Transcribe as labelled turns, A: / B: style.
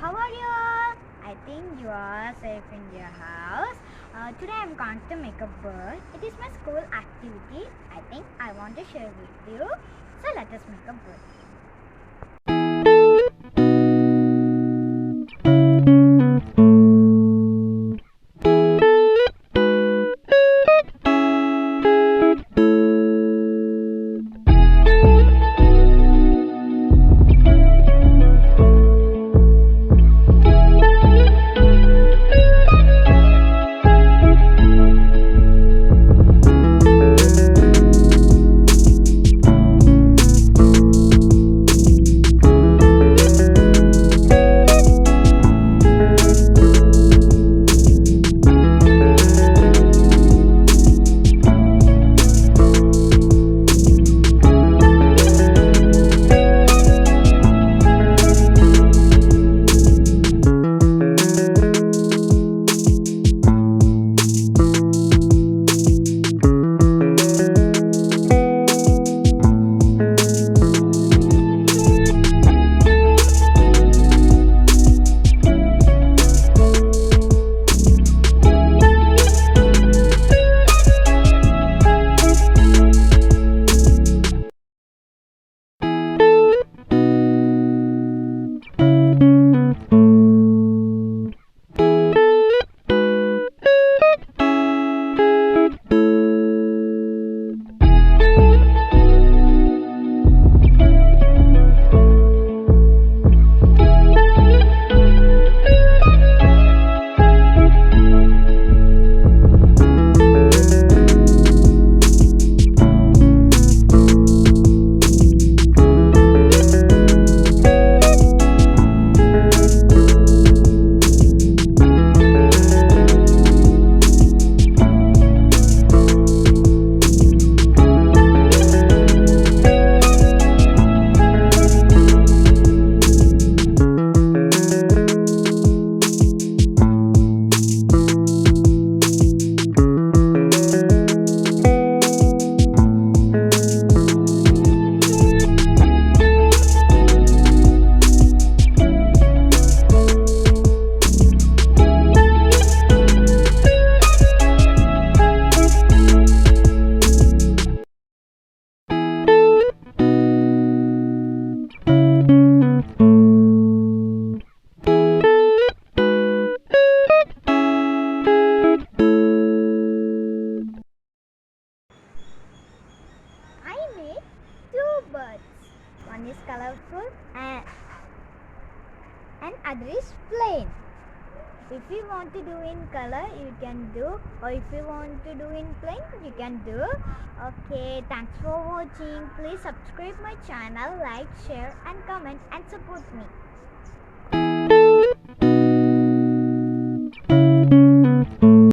A: how are you all? I think you are safe in your house. Today I am going to make a bird. It is my school activity. I think I want to share with you. So let us make a bird. Birds. One is colorful and other is plain. If you want to do in color, you can do, or if you want to do in plain, you can do. Okay, thanks for watching. Please subscribe my channel, like, share and comment and support me.